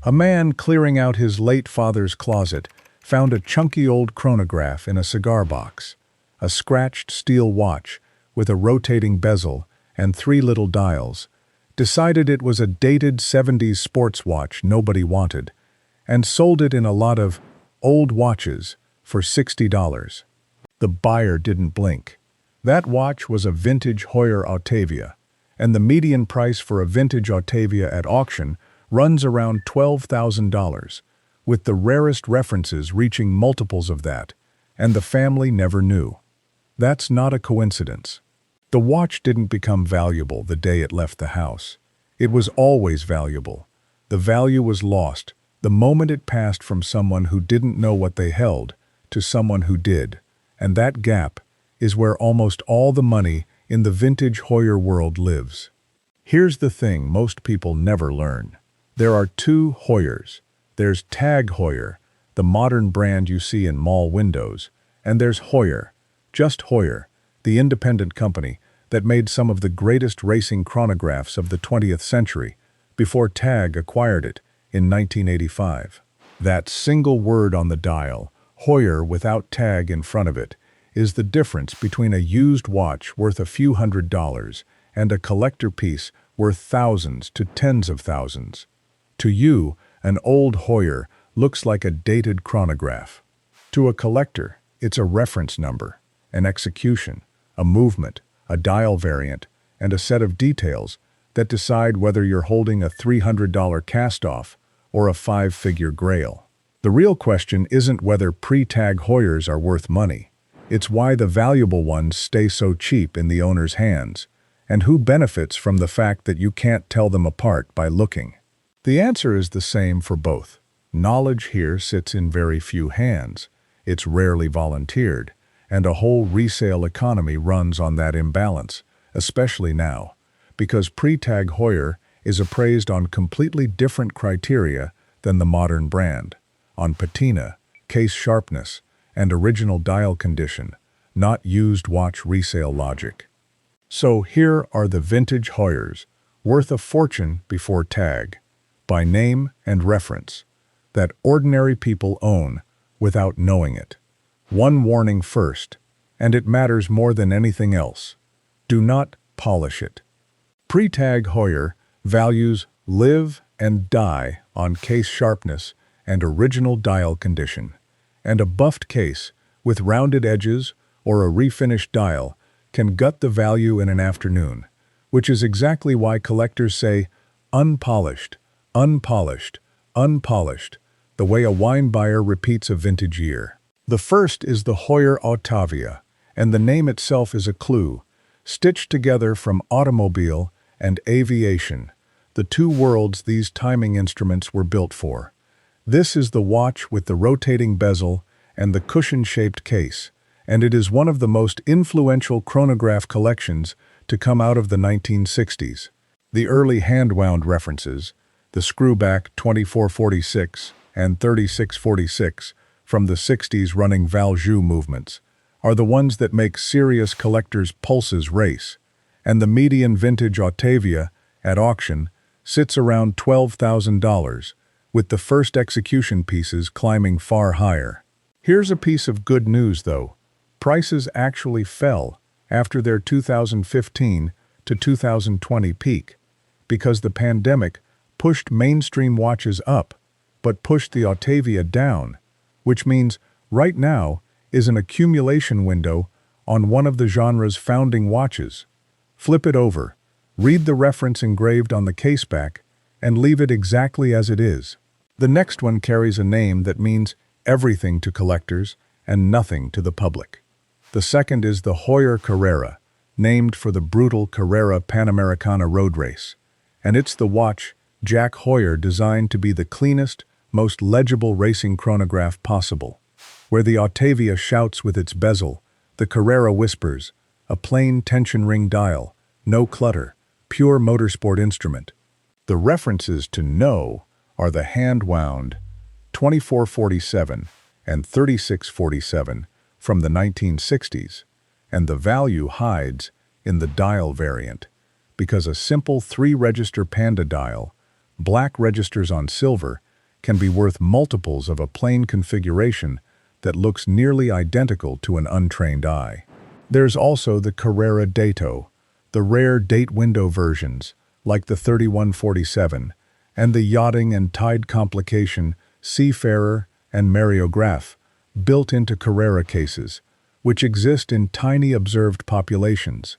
A man clearing out his late father's closet found a chunky old chronograph in a cigar box, a scratched steel watch with a rotating bezel and 3 little dials, decided it was a dated 70s sports watch nobody wanted, and sold it in a lot of old watches for $60. The buyer didn't blink. That watch was a vintage Heuer Autavia, and the median price for a vintage Autavia at auction runs around $12,000, with the rarest references reaching multiples of that, and the family never knew. That's not a coincidence. The watch didn't become valuable the day it left the house. It was always valuable. The value was lost the moment it passed from someone who didn't know what they held to someone who did, and that gap is where almost all the money in the vintage Heuer world lives. Here's the thing most people never learn. There are 2 Heuers. There's Tag Heuer, the modern brand you see in mall windows, and there's Heuer, just Heuer, the independent company that made some of the greatest racing chronographs of the 20th century before Tag acquired it in 1985. That single word on the dial, Heuer without Tag in front of it, is the difference between a used watch worth a few $100s and a collector piece worth thousands to tens of thousands. To you, an old Heuer looks like a dated chronograph. To a collector, it's a reference number, an execution, a movement, a dial variant, and a set of details that decide whether you're holding a $300 cast-off or a 5-figure grail. The real question isn't whether pre-tag Heuers are worth money. It's why the valuable ones stay so cheap in the owner's hands, and who benefits from the fact that you can't tell them apart by looking. The answer is the same for both. Knowledge here sits in very few hands. It's rarely volunteered, and a whole resale economy runs on that imbalance, especially now, because pre-tag Heuer is appraised on completely different criteria than the modern brand, on patina, case sharpness, and original dial condition, not used watch resale logic. So here are the vintage Heuers, worth a fortune before tag, by name and reference, that ordinary people own without knowing it. One warning first, and it matters more than anything else. Do not polish it. Pre-tag Heuer values live and die on case sharpness and original dial condition, and a buffed case with rounded edges or a refinished dial can gut the value in an afternoon, which is exactly why collectors say unpolished, unpolished, unpolished, the way a wine buyer repeats a vintage year. The first is the Heuer Autavia, and the name itself is a clue, stitched together from automobile and aviation, the 2 worlds these timing instruments were built for. This is the watch with the rotating bezel and the cushion-shaped case, and it is one of the most influential chronograph collections to come out of the 1960s. The early hand-wound references, the screwback 2446 and 3646 from the 60s running Valjoux movements, are the ones that make serious collectors' pulses race, and the median vintage Autavia, at auction, sits around $12,000, with the first execution pieces climbing far higher. Here's a piece of good news, though. Prices actually fell after their 2015 to 2020 peak, because the pandemic pushed mainstream watches up, but pushed the Autavia down, which means right now is an accumulation window on one of the genre's founding watches. Flip it over, read the reference engraved on the caseback, and leave it exactly as it is. The next one carries a name that means everything to collectors and nothing to the public. The second is the Heuer Carrera, named for the brutal Carrera Panamericana road race, and it's the watch Jack Heuer designed to be the cleanest, most legible racing chronograph possible. Where the Autavia shouts with its bezel, the Carrera whispers, a plain tension ring dial, no clutter, pure motorsport instrument. The references to know are the hand-wound 2447 and 3647 from the 1960s, and the value hides in the dial variant, because a simple 3-register Panda dial, black registers on silver, can be worth multiples of a plain configuration that looks nearly identical to an untrained eye. There's also the Carrera Dato, the rare date window versions, like the 3147, and the yachting and tide complication Seafarer and Mariograph, built into Carrera cases, which exist in tiny observed populations.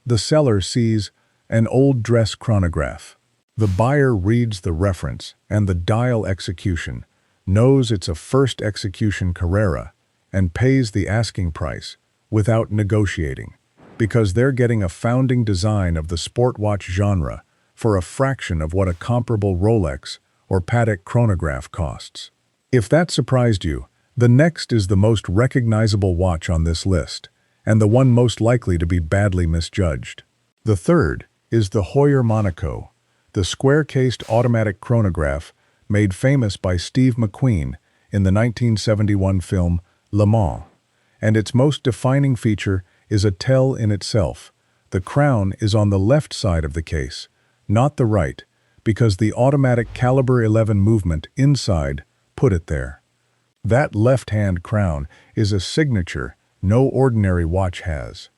The seller sees an old dress chronograph. The buyer reads the reference and the dial execution, knows it's a first execution Carrera, and pays the asking price without negotiating, because they're getting a founding design of the sport watch genre for a fraction of what a comparable Rolex or Patek chronograph costs. If that surprised you, the next is the most recognizable watch on this list, and the one most likely to be badly misjudged. The third is the Heuer Monaco, the square-cased automatic chronograph made famous by Steve McQueen in the 1971 film Le Mans, and its most defining feature is a tell in itself. The crown is on the left side of the case, not the right, because the automatic caliber 11 movement inside put it there. That left-hand crown is a signature no ordinary watch has.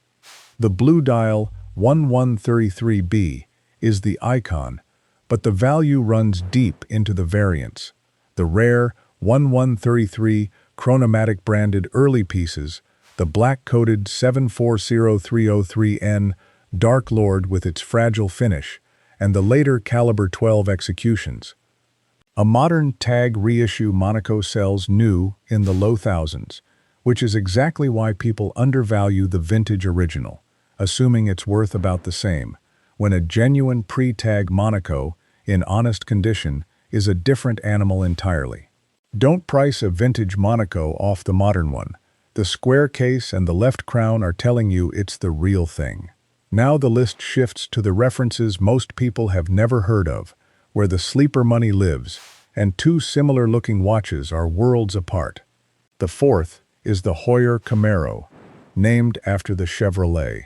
The blue dial 1133B is the icon, but the value runs deep into the variants. The rare 1133 chronomatic branded early pieces, the black-coated 740303N Dark Lord with its fragile finish, and the later caliber 12 executions. A modern tag reissue Monaco sells new in the low thousands, which is exactly why people undervalue the vintage original, assuming it's worth about the same, when a genuine pre-tag Monaco, in honest condition, is a different animal entirely. Don't price a vintage Monaco off the modern one. The square case and the left crown are telling you it's the real thing. Now the list shifts to the references most people have never heard of, where the sleeper money lives, and two similar-looking watches are worlds apart. The fourth is the Heuer Camaro, named after the Chevrolet,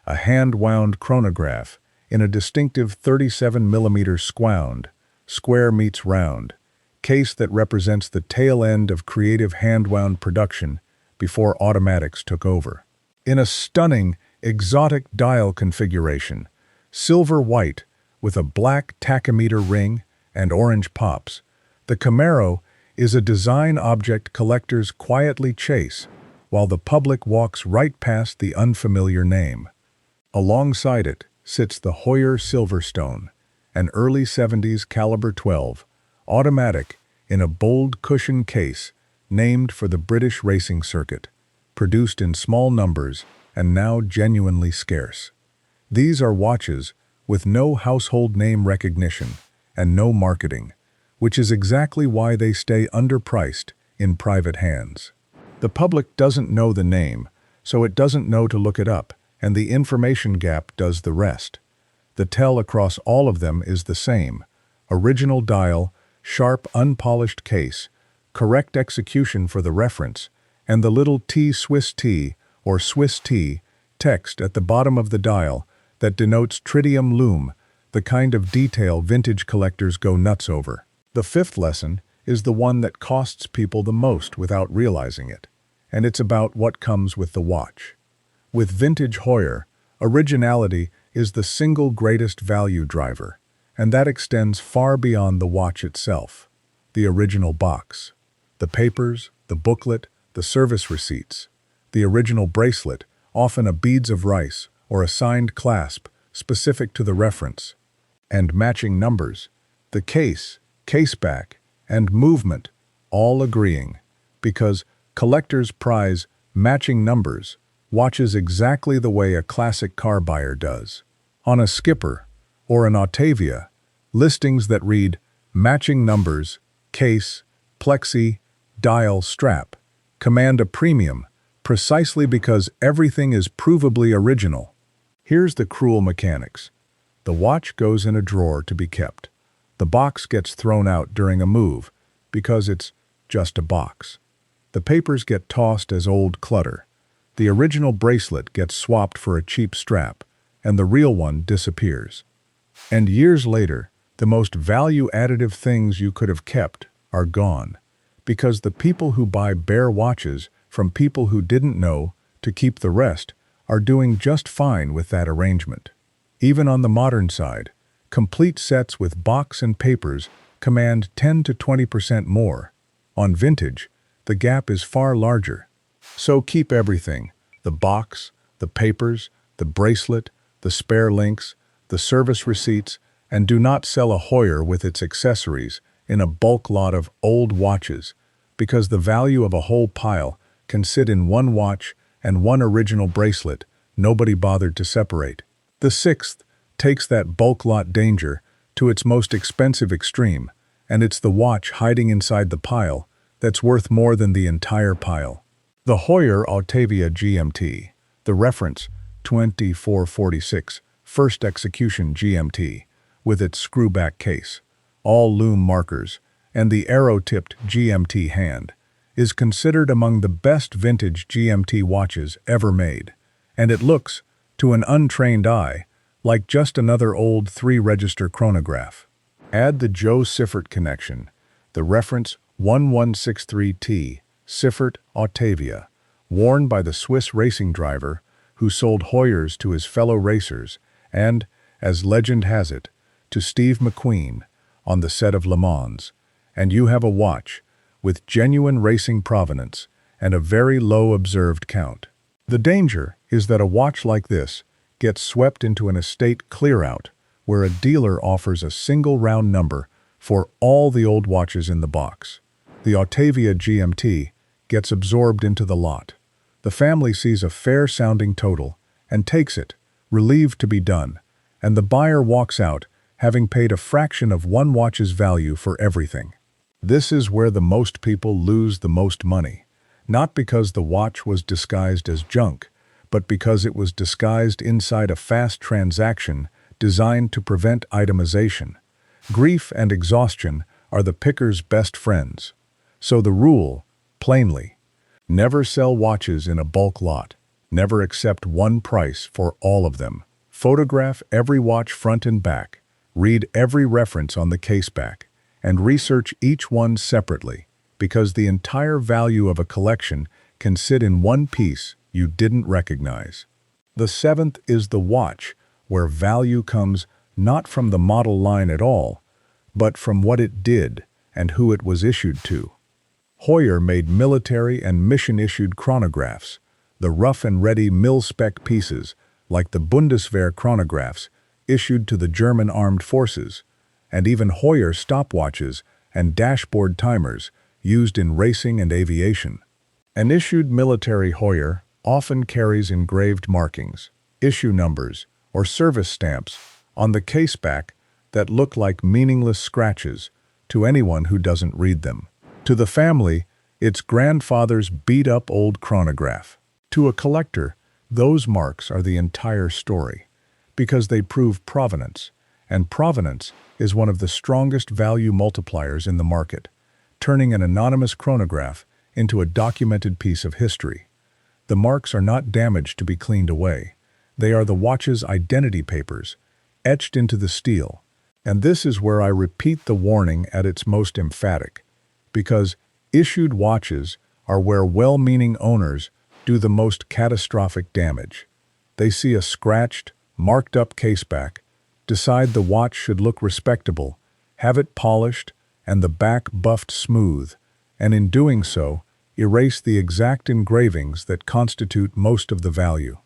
a hand-wound chronograph in a distinctive 37mm squound, square meets round, case that represents the tail end of creative hand-wound production before automatics took over. In a stunning, exotic dial configuration, silver-white with a black tachymeter ring and orange pops, the Camaro is a design object collectors quietly chase while the public walks right past the unfamiliar name. Alongside it sits the Heuer Silverstone, an early 70s caliber 12, automatic in a bold cushion case named for the British racing circuit, produced in small numbers and now genuinely scarce. These are watches with no household name recognition and no marketing, which is exactly why they stay underpriced in private hands. The public doesn't know the name, so it doesn't know to look it up, and the information gap does the rest. The tell across all of them is the same: original dial, sharp unpolished case, correct execution for the reference, and the little T Swiss T or Swiss T text at the bottom of the dial that denotes tritium lume, the kind of detail vintage collectors go nuts over. The fifth lesson is the one that costs people the most without realizing it, and it's about what comes with the watch. With vintage Heuer, originality is the single greatest value driver, and that extends far beyond the watch itself. The original box, the papers, the booklet, the service receipts, the original bracelet, often a beads of rice or a signed clasp specific to the reference, and matching numbers, the case, caseback, and movement, all agreeing, because collectors prize matching numbers, watches exactly the way a classic car buyer does. On a Skipper or an Autavia, listings that read matching numbers, case, plexi, dial, strap command a premium precisely because everything is provably original. Here's the cruel mechanics. The watch goes in a drawer to be kept. The box gets thrown out during a move because it's just a box. The papers get tossed as old clutter. The original bracelet gets swapped for a cheap strap, and the real one disappears. And years later, the most value-additive things you could have kept are gone, because the people who buy bare watches from people who didn't know to keep the rest are doing just fine with that arrangement. Even on the modern side, complete sets with box and papers command 10 to 20% more. On vintage, the gap is far larger. So keep everything: the box, the papers, the bracelet, the spare links, the service receipts, and do not sell a Heuer with its accessories in a bulk lot of old watches, because the value of a whole pile can sit in one watch and one original bracelet nobody bothered to separate. The sixth takes that bulk lot danger to its most expensive extreme, and it's the watch hiding inside the pile that's worth more than the entire pile. The Heuer Autavia GMT, the reference 2446, first execution GMT, with its screwback case, all lume markers, and the arrow-tipped GMT hand, is considered among the best vintage GMT watches ever made, and it looks, to an untrained eye, like just another old 3-register chronograph. Add the Joe Siffert connection, the reference 1163T, Siffert Autavia, worn by the Swiss racing driver who sold Heuers to his fellow racers and, as legend has it, to Steve McQueen on the set of Le Mans, and you have a watch with genuine racing provenance and a very low observed count. The danger is that a watch like this gets swept into an estate clear-out where a dealer offers a single round number for all the old watches in the box. The Autavia GMT gets absorbed into the lot. The family sees a fair-sounding total and takes it, relieved to be done, and the buyer walks out having paid a fraction of one watch's value for everything. This is where the most people lose the most money, not because the watch was disguised as junk, but because it was disguised inside a fast transaction designed to prevent itemization. Grief and exhaustion are the picker's best friends. So the rule, plainly: never sell watches in a bulk lot. Never accept one price for all of them. Photograph every watch front and back. Read every reference on the caseback, and research each one separately, because the entire value of a collection can sit in one piece you didn't recognize. The seventh is the watch, where value comes not from the model line at all, but from what it did and who it was issued to. Heuer made military and mission-issued chronographs, the rough-and-ready mil-spec pieces like the Bundeswehr chronographs issued to the German armed forces, and even Heuer stopwatches and dashboard timers used in racing and aviation. An issued military Heuer often carries engraved markings, issue numbers, or service stamps on the caseback that look like meaningless scratches to anyone who doesn't read them. To the family, it's grandfather's beat-up old chronograph. To a collector, those marks are the entire story, because they prove provenance, and provenance is one of the strongest value multipliers in the market, turning an anonymous chronograph into a documented piece of history. The marks are not damaged to be cleaned away. They are the watch's identity papers, etched into the steel. And this is where I repeat the warning at its most emphatic, because issued watches are where well-meaning owners do the most catastrophic damage. They see a scratched, marked-up caseback, decide the watch should look respectable, have it polished, and the back buffed smooth, and in doing so, erase the exact engravings that constitute most of the value.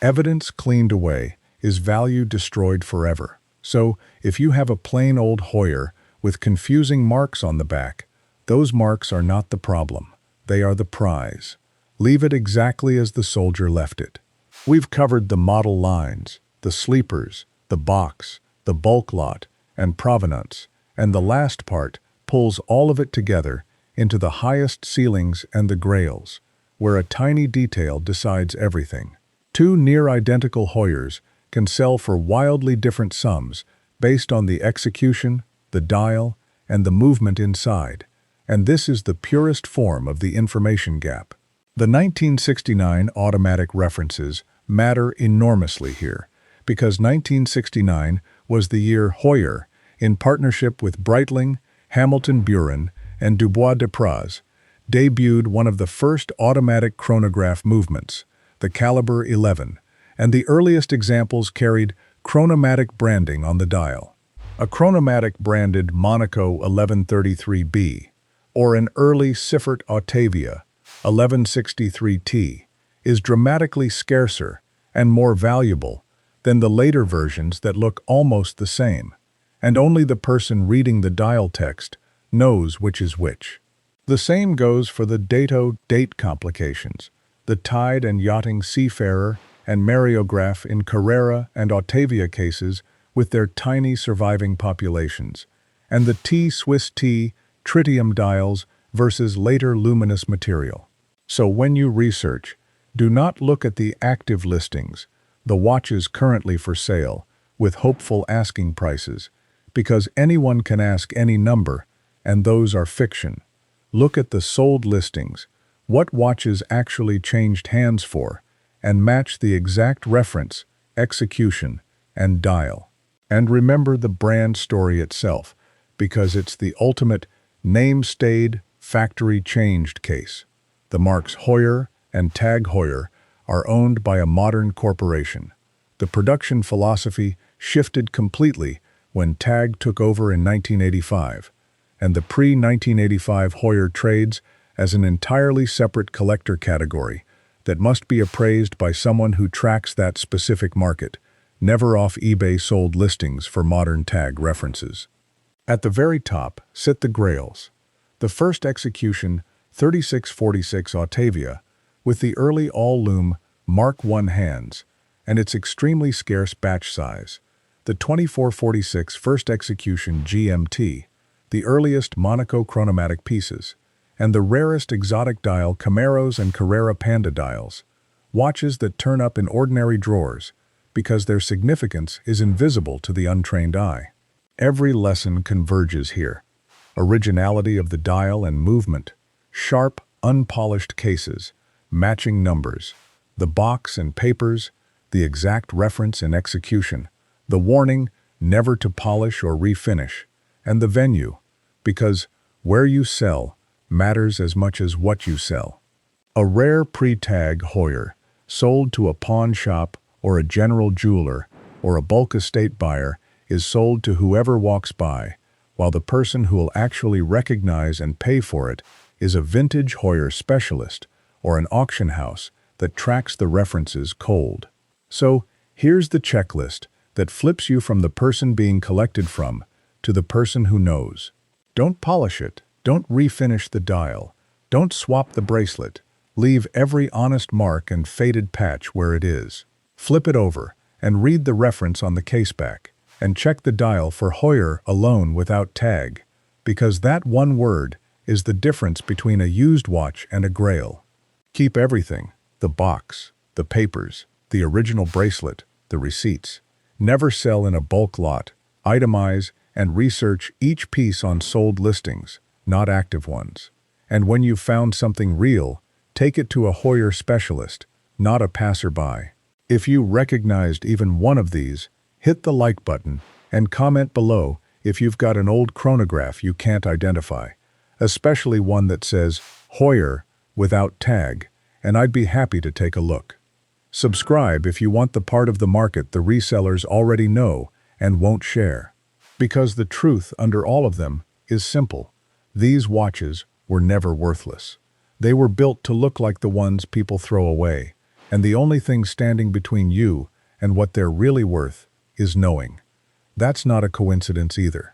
Evidence cleaned away is value destroyed forever. So, if you have a plain old Heuer with confusing marks on the back, those marks are not the problem. They are the prize. Leave it exactly as the soldier left it. We've covered the model lines, the sleepers, the box, the bulk lot, and provenance, and the last part pulls all of it together into the highest ceilings and the grails, where a tiny detail decides everything. Two near-identical Heuers can sell for wildly different sums based on the execution, the dial, and the movement inside, and this is the purest form of the information gap. The 1969 automatic references matter enormously here, because 1969 was the year Heuer, in partnership with Breitling, Hamilton Buren, and Dubois de Praz, debuted one of the first automatic chronograph movements, the caliber 11, and the earliest examples carried chronomatic branding on the dial. A chronomatic branded Monaco 1133B, or an early Siffert Autavia 1163T, is dramatically scarcer and more valuable than the later versions that look almost the same, and only the person reading the dial text knows which is which. The same goes for the date complications, the tide and yachting seafarer and mareograph in Carrera and Autavia cases with their tiny surviving populations, and the Swiss T tritium dials versus later luminous material. So when you research, do not look at the active listings, the watches currently for sale, with hopeful asking prices, because anyone can ask any number, and those are fiction. Look at the sold listings, what watches actually changed hands for, and match the exact reference, execution, and dial. And remember the brand story itself, because it's the ultimate name-stayed, factory-changed case. The marks Heuer and Tag Heuer are owned by a modern corporation. The production philosophy shifted completely when Tag took over in 1985, and the pre-1985 Heuer trades as an entirely separate collector category that must be appraised by someone who tracks that specific market, never off eBay sold listings for modern Tag references. At the very top sit the grails. The first execution 3646 Autavia with the early all-lume Mark I hands and its extremely scarce batch size. The 2446 first execution GMT, the earliest Monaco chronomatic pieces, and the rarest exotic dial Camaros and Carrera Panda dials, watches that turn up in ordinary drawers because their significance is invisible to the untrained eye. Every lesson converges here. Originality of the dial and movement, sharp, unpolished cases, matching numbers, the box and papers, the exact reference and execution, the warning never to polish or refinish, and the venue, because where you sell matters as much as what you sell. A rare pre-tag Heuer, sold to a pawn shop or a general jeweler or a bulk estate buyer, is sold to whoever walks by, while the person who will actually recognize and pay for it is a vintage Heuer specialist or an auction house that tracks the references cold. So, here's the checklist that flips you from the person being collected from to the person who knows. Don't polish it, don't refinish the dial, don't swap the bracelet, leave every honest mark and faded patch where it is. Flip it over and read the reference on the caseback, and check the dial for Heuer alone without tag, because that one word is the difference between a used watch and a grail. Keep everything, the box, the papers, the original bracelet, the receipts. Never sell in a bulk lot. Itemize and research each piece on sold listings, not active ones. And when you've found something real, take it to a Heuer specialist, not a passerby. If you recognized even one of these, hit the like button and comment below if you've got an old chronograph you can't identify, especially one that says Heuer without tag, and I'd be happy to take a look. Subscribe if you want the part of the market the resellers already know and won't share. Because the truth under all of them is simple. These watches were never worthless. They were built to look like the ones people throw away, and the only thing standing between you and what they're really worth is knowing. That's not a coincidence either.